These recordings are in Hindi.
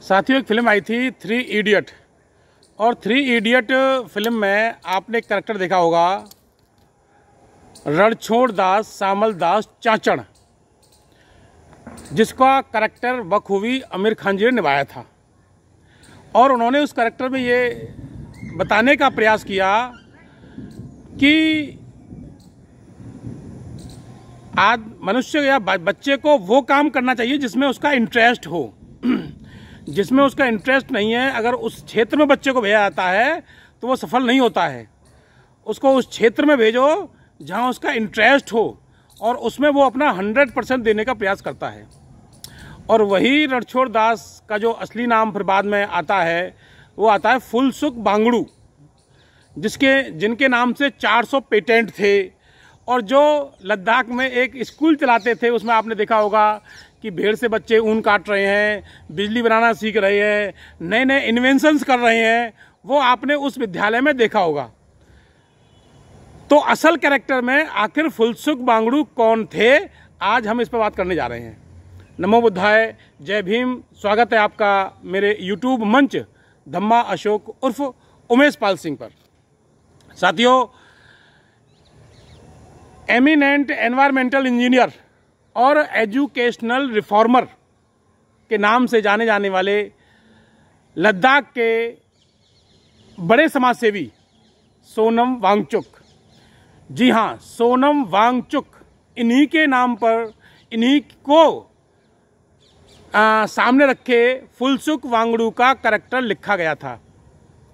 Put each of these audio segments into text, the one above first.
साथियों, एक फिल्म आई थी थ्री इडियट। और थ्री इडियट फिल्म में आपने एक करेक्टर देखा होगा, रणछोड़ दास सामल दास चाचड़, जिसका करेक्टर बखूबी आमिर खान जी ने निभाया था। और उन्होंने उस करेक्टर में ये बताने का प्रयास किया कि आज मनुष्य या बच्चे को वो काम करना चाहिए जिसमें उसका इंटरेस्ट हो। जिसमें उसका इंटरेस्ट नहीं है, अगर उस क्षेत्र में बच्चे को भेजा जाता है तो वो सफल नहीं होता है। उसको उस क्षेत्र में भेजो जहां उसका इंटरेस्ट हो और उसमें वो अपना 100% देने का प्रयास करता है। और वही रणछोड़ दास का जो असली नाम फिर बाद में आता है, वो आता है फुलसुख बांगड़ू, जिनके नाम से 400 पेटेंट थे। और जो लद्दाख में एक स्कूल चलाते थे, उसमें आपने देखा होगा कि भेड़ से बच्चे ऊन काट रहे हैं, बिजली बनाना सीख रहे हैं, नए नए इन्वेंशंस कर रहे हैं, वो आपने उस विद्यालय में देखा होगा। तो असल कैरेक्टर में आखिर फुलसुख बांगड़ू कौन थे, आज हम इस पर बात करने जा रहे हैं। नमो बुद्धाय, जय भीम। स्वागत है आपका मेरे यूट्यूब मंच धम्मा अशोक उर्फ उमेश पाल सिंह पर। साथियों, एमिनेंट एनवायरमेंटल इंजीनियर और एजुकेशनल रिफॉर्मर के नाम से जाने जाने वाले लद्दाख के बड़े समाजसेवी सोनम वांगचुक, जी हाँ, सोनम वांगचुक, इन्हीं के नाम पर, इन्हीं को सामने रखे फुलसुख वांगड़ू का कैरेक्टर लिखा गया था।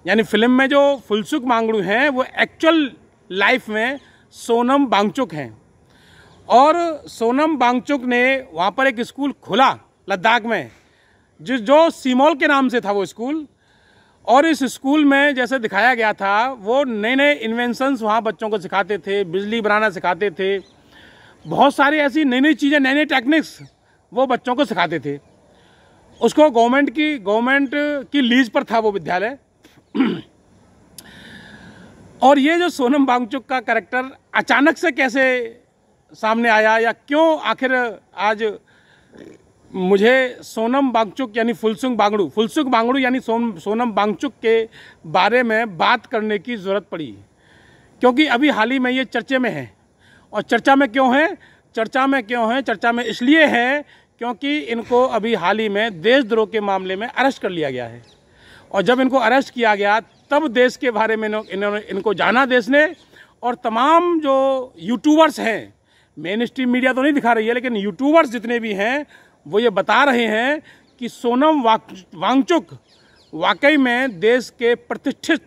यानी फिल्म में जो फुलसुख वांगड़ू हैं वो एक्चुअल लाइफ में सोनम वांगचुक हैं। और सोनम वांगचुक ने वहाँ पर एक स्कूल खोला लद्दाख में, जो सीमोल के नाम से था वो स्कूल। और इस स्कूल में जैसे दिखाया गया था, वो नए नए इन्वेंशंस वहाँ बच्चों को सिखाते थे, बिजली बनाना सिखाते थे, बहुत सारी ऐसी नई नई चीज़ें, नए नए टेक्निक्स वो बच्चों को सिखाते थे। उसको गवर्नमेंट की लीज पर था वो विद्यालय। और ये जो सोनम वांगचुक का कैरेक्टर अचानक से कैसे सामने आया, या क्यों आखिर आज मुझे सोनम वांगचुक यानी फुलसुख बांगड़ू यानी सोनम वांगचुक के बारे में बात करने की ज़रूरत पड़ी, क्योंकि अभी हाल ही में ये चर्चे में है। और चर्चा में क्यों है? चर्चा में इसलिए है क्योंकि इनको अभी हाल ही में देशद्रोह के मामले में अरेस्ट कर लिया गया है। और जब इनको अरेस्ट किया गया तब देश के बारे में इनको जाना देश ने। और तमाम जो यूट्यूबर्स हैं, मेन स्ट्रीम मीडिया तो नहीं दिखा रही है, लेकिन यूट्यूबर्स जितने भी हैं वो ये बता रहे हैं कि सोनम वांगचुक वाकई में देश के प्रतिष्ठित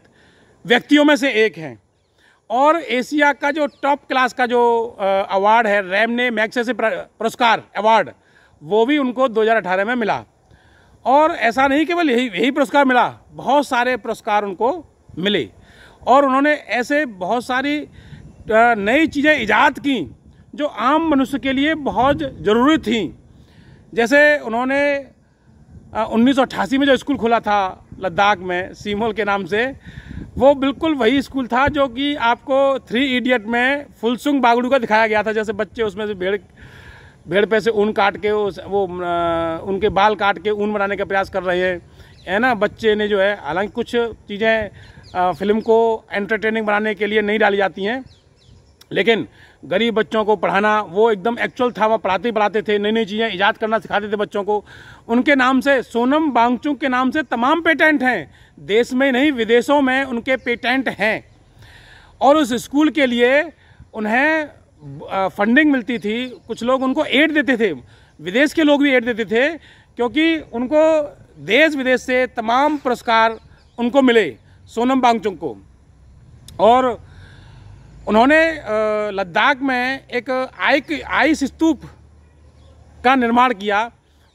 व्यक्तियों में से एक हैं। और एशिया का जो टॉप क्लास का जो अवार्ड है, रैमने मैग्सेसे पुरस्कार अवार्ड, वो भी उनको 2018 में मिला। और ऐसा नहीं केवल यही पुरस्कार मिला, बहुत सारे पुरस्कार उनको मिले। और उन्होंने ऐसे बहुत सारी नई चीज़ें इजाद की जो आम मनुष्य के लिए बहुत ज़रूरी थी। जैसे उन्होंने 1988 में जो स्कूल खोला था लद्दाख में सीमोल के नाम से, वो बिल्कुल वही स्कूल था जो कि आपको थ्री इडियट में फुलसुख बांगड़ू का दिखाया गया था। जैसे बच्चे उसमें से भेड़ पे से ऊन काट के उनके बाल काट के ऊन बनाने का प्रयास कर रहे हैं, है ना। बच्चे ने जो है, हालांकि कुछ चीज़ें फिल्म को एंटरटेनिंग बनाने के लिए नहीं डाली जाती हैं, लेकिन गरीब बच्चों को पढ़ाना वो एकदम एक्चुअल था। वहाँ पढ़ाते थे, नई नई चीज़ें ईजाद करना सिखाते थे बच्चों को। उनके नाम से, सोनम वांगचुक के नाम से तमाम पेटेंट हैं, देश में नहीं विदेशों में उनके पेटेंट हैं। और उस स्कूल के लिए उन्हें फंडिंग मिलती थी, कुछ लोग उनको एड देते थे, विदेश के लोग भी एड देते थे, क्योंकि उनको देश विदेश से तमाम पुरस्कार उनको मिले सोनम वांगचुक को। और उन्होंने लद्दाख में एक आइस स्तूप का निर्माण किया।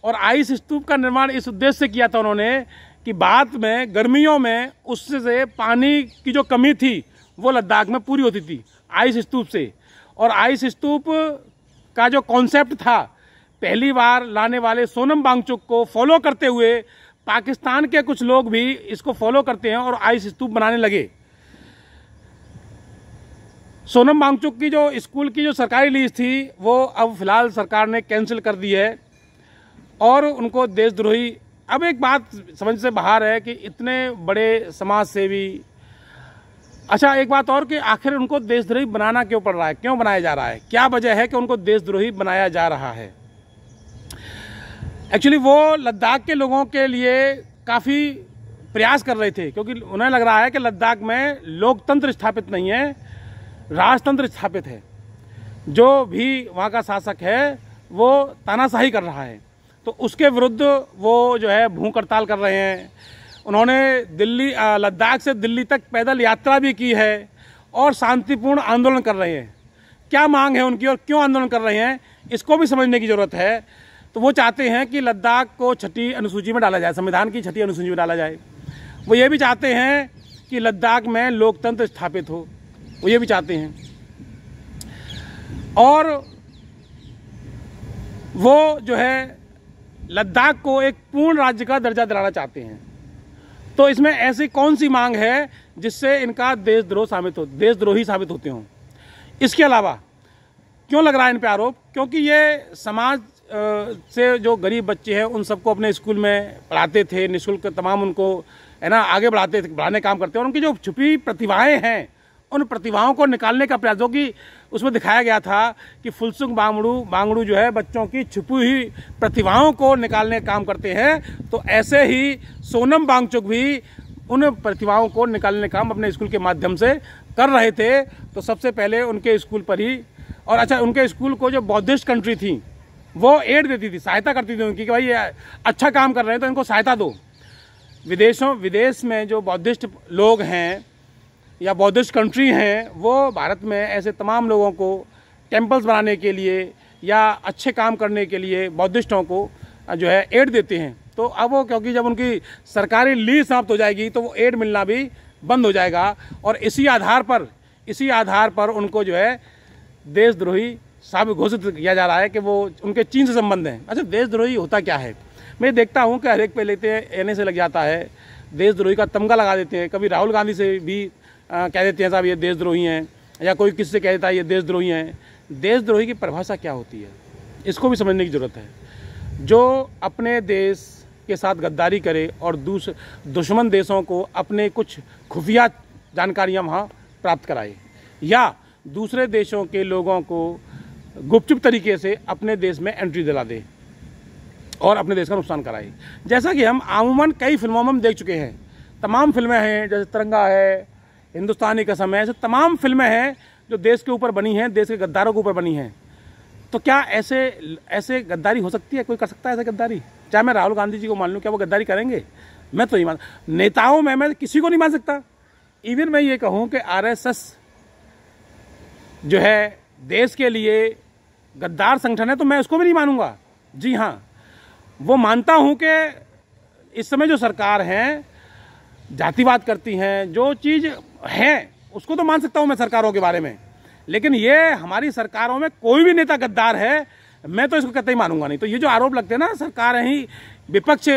और आइस स्तूप का निर्माण इस उद्देश्य से किया था उन्होंने कि बाद में गर्मियों में उससे पानी की जो कमी थी वो लद्दाख में पूरी होती थी आइस स्तूप से। और आइस स्तूप का जो कॉन्सेप्ट था, पहली बार लाने वाले सोनम वांगचुक को फॉलो करते हुए पाकिस्तान के कुछ लोग भी इसको फॉलो करते हैं और आइस स्तूप बनाने लगे। सोनम वांगचुक की जो स्कूल की जो सरकारी लीज थी वो अब फिलहाल सरकार ने कैंसिल कर दी है और उनको देशद्रोही अब एक बात समझ से बाहर है कि इतने बड़े समाज सेवी, अच्छा एक बात और कि आखिर उनको देशद्रोही बनाना क्यों पड़ रहा है, क्यों बनाया जा रहा है, क्या वजह है कि उनको देशद्रोही बनाया जा रहा है। एक्चुअली वो लद्दाख के लोगों के लिए काफ़ी प्रयास कर रहे थे, क्योंकि उन्हें लग रहा है कि लद्दाख में लोकतंत्र स्थापित नहीं है, राजतंत्र स्थापित है। जो भी वहाँ का शासक है वो तानाशाही कर रहा है, तो उसके विरुद्ध वो जो है भूख हड़ताल कर रहे हैं। उन्होंने लद्दाख से दिल्ली तक पैदल यात्रा भी की है और शांतिपूर्ण आंदोलन कर रहे हैं। क्या मांग है उनकी और क्यों आंदोलन कर रहे हैं, इसको भी समझने की ज़रूरत है। तो वो चाहते हैं कि लद्दाख को 6ठी अनुसूची में डाला जाए, संविधान की 6ठी अनुसूची में डाला जाए। वो ये भी चाहते हैं कि लद्दाख में लोकतंत्र स्थापित हो, वो ये भी चाहते हैं। और वो जो है लद्दाख को एक पूर्ण राज्य का दर्जा दिलाना चाहते हैं। तो इसमें ऐसी कौन सी मांग है जिससे इनका देशद्रोही साबित होते हों। इसके अलावा क्यों लग रहा है इन पे आरोप, क्योंकि ये समाज से जो गरीब बच्चे हैं उन सबको अपने स्कूल में पढ़ाते थे, निःशुल्क तमाम उनको है ना आगे बढ़ाने काम करते हैं। और उनकी जो छुपी प्रतिभाएं हैं उन प्रतिभाओं को निकालने का प्रयास, जो कि उसमें दिखाया गया था कि फुलसुंग बांगड़ू जो है बच्चों की छुपी हुई प्रतिभाओं को निकालने का काम करते हैं। तो ऐसे ही सोनम वांगचुक भी उन प्रतिभाओं को निकालने का काम अपने स्कूल के माध्यम से कर रहे थे। तो सबसे पहले उनके स्कूल पर ही, और अच्छा उनके स्कूल को जो बौद्धिस्ट कंट्री थी वो एड देती थी, सहायता करती थी उनकी कि भाई ये अच्छा काम कर रहे हैं तो इनको सहायता दो। विदेश में जो बौद्धिस्ट लोग हैं या बौद्धिस्ट कंट्री हैं वो भारत में ऐसे तमाम लोगों को टेम्पल्स बनाने के लिए या अच्छे काम करने के लिए बौद्धिस्टों को जो है एड देते हैं। तो अब वो क्योंकि जब उनकी सरकारी लीज समाप्त हो जाएगी तो वो एड मिलना भी बंद हो जाएगा, और इसी आधार पर उनको जो है देशद्रोही साबित घोषित किया जा रहा है कि वो उनके चीन से संबंध हैं। अच्छा, देशद्रोही होता क्या है? मैं देखता हूँ कि हर एक पे लेते हैं एने से लग जाता है, देशद्रोही का तमगा लगा देते हैं। कभी राहुल गांधी से भी कह देते हैं साहब ये देशद्रोही हैं, या कोई किससे कह देता है ये देशद्रोही हैं। देशद्रोही की परिभाषा क्या होती है, इसको भी समझने की ज़रूरत है। जो अपने देश के साथ गद्दारी करे और दुश्मन देशों को अपने कुछ खुफिया जानकारियां वहाँ प्राप्त कराए, या दूसरे देशों के लोगों को गुपचुप तरीके से अपने देश में एंट्री दिला दे और अपने देश का नुकसान कराए। जैसा कि हम आमूमन कई फिल्मों में हम देख चुके हैं, तमाम फिल्में हैं, जैसे तिरंगा है, हिंदुस्तानी कसम है, ऐसे तमाम फिल्में हैं जो देश के ऊपर बनी हैं, देश के गद्दारों के ऊपर बनी हैं। तो क्या ऐसे गद्दारी हो सकती है? कोई कर सकता है ऐसे गद्दारी? चाहे मैं राहुल गांधी जी को मान लूँ, क्या वो गद्दारी करेंगे? मैं तो नहीं मान, नेताओं में मैं किसी को नहीं मान सकता। इवन मैं ये कहूँ कि RSS जो है देश के लिए गद्दार संगठन है तो मैं उसको भी नहीं मानूंगा। जी हाँ, वो मानता हूँ कि इस समय जो सरकार है जातिवाद करती हैं, जो चीज़ है उसको तो मान सकता हूँ मैं सरकारों के बारे में, लेकिन ये हमारी सरकारों में कोई भी नेता गद्दार है मैं तो इसको कतई मानूंगा नहीं। तो ये जो आरोप लगते हैं ना, सरकार ही विपक्ष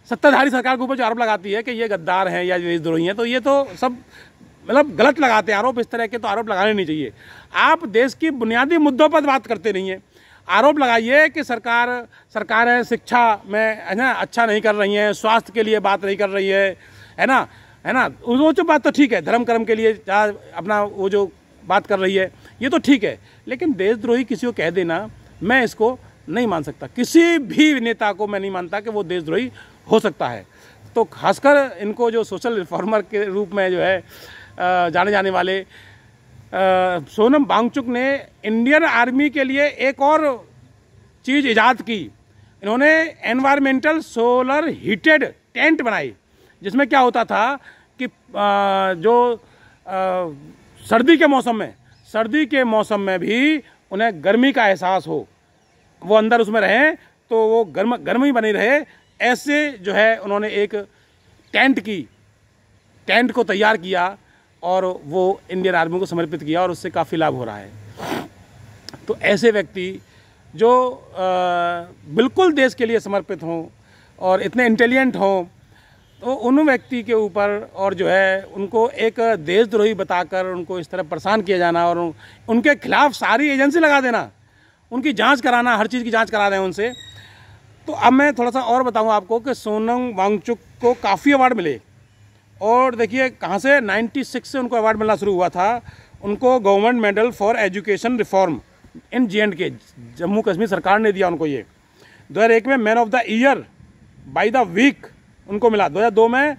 सत्ताधारी सरकार के ऊपर जो आरोप लगाती है कि ये गद्दार हैं या देशद्रोही हैं, तो ये तो सब मतलब गलत लगाते हैं आरोप। इस तरह के तो आरोप लगाने नहीं चाहिए। आप देश की बुनियादी मुद्दों पर बात करते नहीं है, आरोप लगाइए कि सरकारें शिक्षा में है ना अच्छा नहीं कर रही हैं, स्वास्थ्य के लिए बात नहीं कर रही है ना वो जो बात तो ठीक है, धर्म कर्म के लिए अपना वो जो बात कर रही है ये तो ठीक है, लेकिन देशद्रोही किसी को कह देना मैं इसको नहीं मान सकता। किसी भी नेता को मैं नहीं मानता कि वो देशद्रोही हो सकता है। तो खासकर इनको जो सोशल रिफॉर्मर के रूप में जो है जाने जाने वाले सोनम वांगचुक ने इंडियन आर्मी के लिए एक और चीज़ ईजाद की। इन्होंने एनवायरमेंटल सोलर हीटेड टेंट बनाई, जिसमें क्या होता था कि जो सर्दी के मौसम में भी उन्हें गर्मी का एहसास हो, वो अंदर उसमें रहें तो वो गर्मी बनी रहे, ऐसे जो है उन्होंने एक टेंट को तैयार किया और वो इंडियन आर्मी को समर्पित किया और उससे काफ़ी लाभ हो रहा है। तो ऐसे व्यक्ति जो बिल्कुल देश के लिए समर्पित हों और इतने इंटेलिजेंट हों, तो उन व्यक्ति के ऊपर और जो है उनको एक देशद्रोही बताकर उनको इस तरह परेशान किया जाना और उनके खिलाफ सारी एजेंसी लगा देना, उनकी जांच कराना, हर चीज़ की जांच करा रहे हैं उनसे, तो अब मैं थोड़ा सा और बताऊं आपको कि सोनम वांगचुक को काफ़ी अवार्ड मिले, और देखिए कहाँ से 96 से उनको अवार्ड मिलना शुरू हुआ था। उनको government medal for education reform in J&K, Jammu Kashmir सरकार ने दिया उनको ये। 2001 में man of the year by the week उनको मिला। 2002 में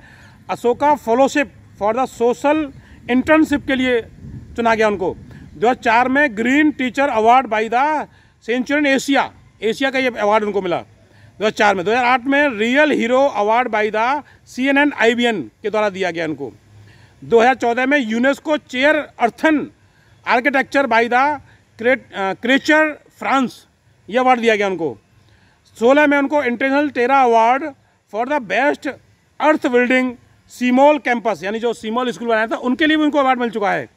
Ashoka fellowship for the social internship के लिए चुना गया उनको। 2004 में green teacher award by the Centurion Asia का ये अवार्ड उनको मिला 2004 में। 2008 में real hero award by the CNN IBN के द्वारा दिया गया उनको। 2014 में UNESCO chair earthen architecture by the CRAterre France, ये अवार्ड दिया गया उनको। 16 में उनको international terra award for the best earth building SECMOL campus, यानी जो सीमोल स्कूल बनाया था उनके लिए भी उनको अवार्ड मिल चुका है।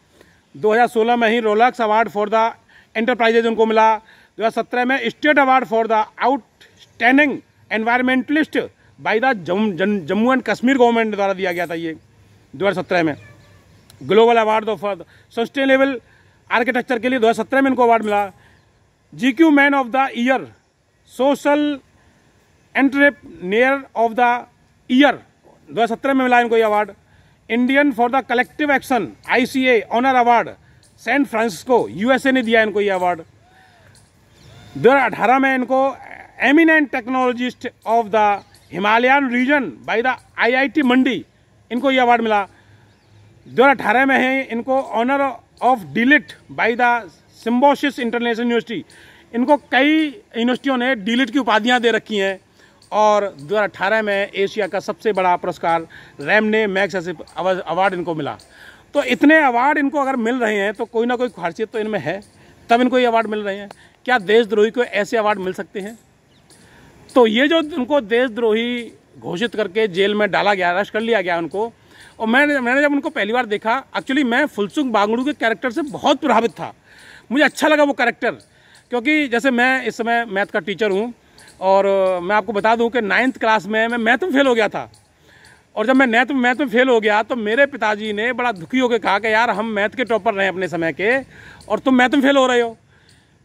2016 में ही Rolex award for the enterprises उनको मिला। 2017 में state award for the outstanding environmentalist by the Jammu and Kashmir government द्वारा दिया गया था ये 2017 में। Global award for sustainable architecture के लिए 2017 में इनको अवार्ड मिला। GQ man of the year, social entrepreneur of the year 2017 में मिला इनको ये award. Indian for the collective action ICA honour award San Francisco USA ने दिया इनको ये अवार्ड। 2018 में इनको eminent technologist of the Himalayan region by the IIT Mandi, इनको ये अवार्ड मिला। 2018 में है इनको honour of DLitt by the Symbiosis international university, इनको कई यूनिवर्सिटियों ने डिलिट की उपाधियां दे रखी हैं। और 2018 में एशिया का सबसे बड़ा पुरस्कार रैमने मैग्सेसे अवार्ड इनको मिला। तो इतने अवार्ड इनको अगर मिल रहे हैं तो कोई ना कोई खासियत तो इनमें है, तब इनको ये अवार्ड मिल रहे हैं। क्या देशद्रोही को ऐसे अवार्ड मिल सकते हैं? तो ये जो उनको देशद्रोही घोषित करके जेल में डाला गया, अरेस्ट कर लिया गया उनको, और मैंने जब उनको पहली बार देखा, एक्चुअली मैं फुलसुंग बांगड़ू के कैरेक्टर से बहुत प्रभावित था। मुझे अच्छा लगा वो कैरेक्टर, क्योंकि जैसे मैं इस समय मैथ का टीचर हूँ, और मैं आपको बता दूं कि 9th क्लास में मैं मैथ में फेल हो गया था। और जब मैं मैथ में फेल हो गया तो मेरे पिताजी ने बड़ा दुखी होकर कहा कि यार हम मैथ के टॉपर रहे अपने समय के, और तुम मैथ में फेल हो रहे हो।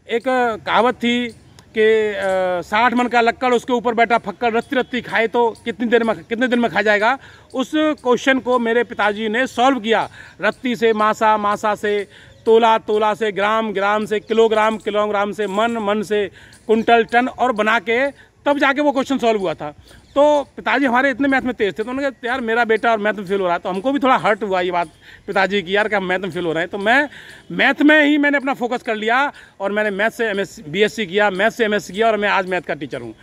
एक कहावत थी कि 60 मन का लक्कड़ उसके ऊपर बैठा फक्कड़, रत्ती रत्ती खाए तो कितने दिन में खा जाएगा। उस क्वेश्चन को मेरे पिताजी ने सॉल्व किया, रत्ती से मासा, मासा से तोला, तोला से ग्राम, ग्राम से किलोग्राम, किलोग्राम से मन, मन से कुंटल, टन, और बना के तब जाके वो क्वेश्चन सॉल्व हुआ था। तो पिताजी हमारे इतने मैथ में तेज थे, तो उन्होंने कहा यार मेरा बेटा और मैथ में फेल हो रहा है। तो हमको भी थोड़ा हर्ट हुआ ये बात पिताजी की, यार कि हम मैथ में फेल हो रहे हैं। तो मैं मैथ में ही मैंने अपना फोकस कर लिया, और मैंने मैथ से BSc किया, मैथ से MSc किया, और मैं आज मैथ का टीचर हूँ।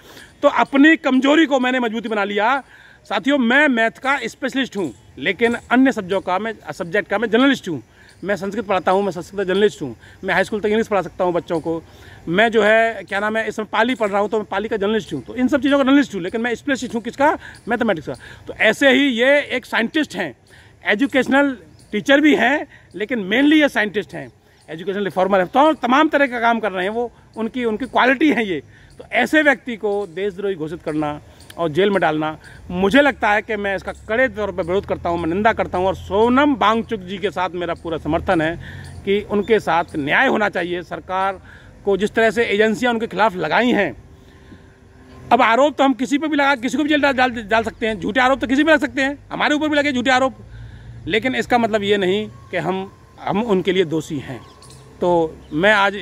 तो अपनी कमजोरी को मैंने मजबूती बना लिया। साथियों, मैं मैथ का स्पेशलिस्ट हूँ, लेकिन अन्य सब्जेक्ट का मैं जर्नलिस्ट हूँ। मैं संस्कृत पढ़ाता हूँ, मैं संस्कृत जर्नलिस्ट हूँ। मैं हाई स्कूल तक इंग्लिश पढ़ा सकता हूँ बच्चों को। मैं जो है क्या नाम है, इसमें पाली पढ़ रहा हूँ, तो मैं पाली का जर्नलिस्ट हूँ। तो इन सब चीज़ों का जर्नलिस्ट हूँ, लेकिन मैं स्पेशलिस्ट हूँ किसका? मैथमेटिक्स का। तो ऐसे ही ये एक साइंटिस्ट हैं, एजुकेशनल टीचर भी हैं, लेकिन मेनली ये साइंटिस्ट हैं, एजुकेशनल रिफॉर्मर है। तो तमाम तरह का काम कर रहे हैं वो, उनकी क्वालिटी है ये। तो ऐसे व्यक्ति को देशद्रोही घोषित करना और जेल में डालना, मुझे लगता है कि मैं इसका कड़े तौर पर विरोध करता हूं, मैं निंदा करता हूं। और सोनम वांगचुक जी के साथ मेरा पूरा समर्थन है कि उनके साथ न्याय होना चाहिए। सरकार को जिस तरह से एजेंसियां उनके खिलाफ लगाई हैं, अब आरोप तो हम किसी पर भी लगा, किसी को भी जेल डाल सकते हैं। झूठे आरोप तो किसी पर लग सकते हैं, हमारे ऊपर भी लगे झूठे आरोप, लेकिन इसका मतलब ये नहीं कि हम उनके लिए दोषी हैं। तो मैं आज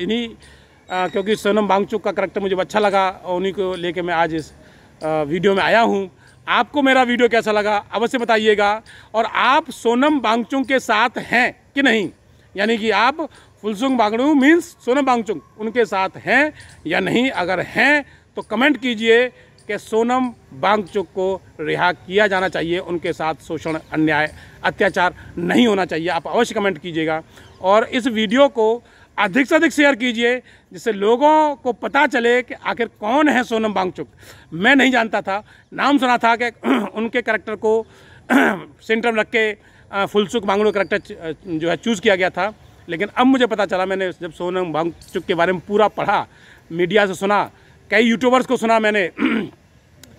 क्योंकि सोनम वांगचुक का करैक्टर मुझे अच्छा लगा, और उन्हीं को लेके मैं आज इस वीडियो में आया हूं। आपको मेरा वीडियो कैसा लगा अवश्य बताइएगा, और आप सोनम वांगचुक के साथ हैं कि नहीं, यानी कि आप फुलसुंग बांगड़ू मीन्स सोनम वांगचुक उनके साथ हैं या नहीं। अगर हैं तो कमेंट कीजिए कि सोनम वांगचुक को रिहा किया जाना चाहिए, उनके साथ शोषण, अन्याय, अत्याचार नहीं होना चाहिए। आप अवश्य कमेंट कीजिएगा, और इस वीडियो को अधिक से अधिक शेयर कीजिए, जिससे लोगों को पता चले कि आखिर कौन है सोनम वांगचुक। मैं नहीं जानता था, नाम सुना था कि उनके करैक्टर को सेंटर में रख के फुलसुंग बांगड़ू करैक्टर जो है चूज़ किया गया था, लेकिन अब मुझे पता चला, मैंने जब सोनम वांगचुक के बारे में पूरा पढ़ा, मीडिया से सुना, कई यूट्यूबर्स को सुना मैंने,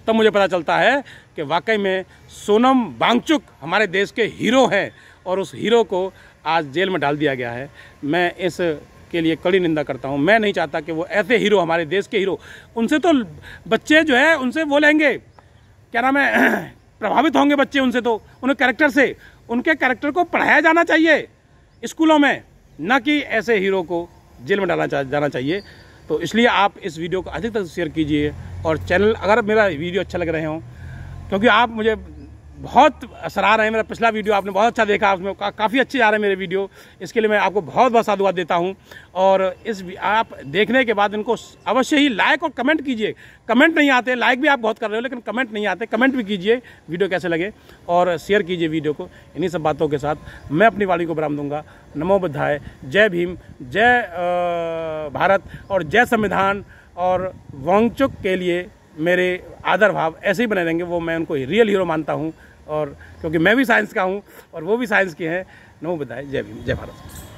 तब मुझे पता चलता है कि वाकई में सोनम वांगचुक हमारे देश के हीरो हैं, और उस हीरो को आज जेल में डाल दिया गया है। मैं इस के लिए कड़ी निंदा करता हूँ। मैं नहीं चाहता कि वो ऐसे हीरो, हमारे देश के हीरो, उनसे तो बच्चे जो है उनसे वो लेंगे, क्या नाम है, प्रभावित होंगे बच्चे उनसे, तो उन्हें कैरेक्टर से, उनके कैरेक्टर को पढ़ाया जाना चाहिए स्कूलों में, ना कि ऐसे हीरो को जेल में डाला जाना चाहिए। तो इसलिए आप इस वीडियो को अधिक से शेयर कीजिए, और चैनल, अगर मेरा वीडियो अच्छा लग रहे हो, क्योंकि आप मुझे बहुत सराह रहे हैं, मेरा पिछला वीडियो आपने बहुत अच्छा देखा, उसमें काफ़ी अच्छे आ रहे हैं मेरे वीडियो, इसके लिए मैं आपको बहुत बहुत साधुवाद देता हूं। और आप देखने के बाद इनको अवश्य ही लाइक और कमेंट कीजिए। कमेंट नहीं आते, लाइक भी आप बहुत कर रहे हो लेकिन कमेंट नहीं आते, कमेंट भी कीजिए वीडियो कैसे लगे, और शेयर कीजिए वीडियो को। इन्हीं सब बातों के साथ मैं अपनी वाणी को विराम दूंगा। नमो बुद्धाय, जय भीम, जय भारत, और जय संविधान। और वांगचुक के लिए मेरे आदर भाव ऐसे ही बने रहेंगे, वो मैं उनको रियल हीरो मानता हूँ, और क्योंकि मैं भी साइंस का हूँ और वो भी साइंस के हैं। नमो बुद्धाय, जय भीम, जय भारत।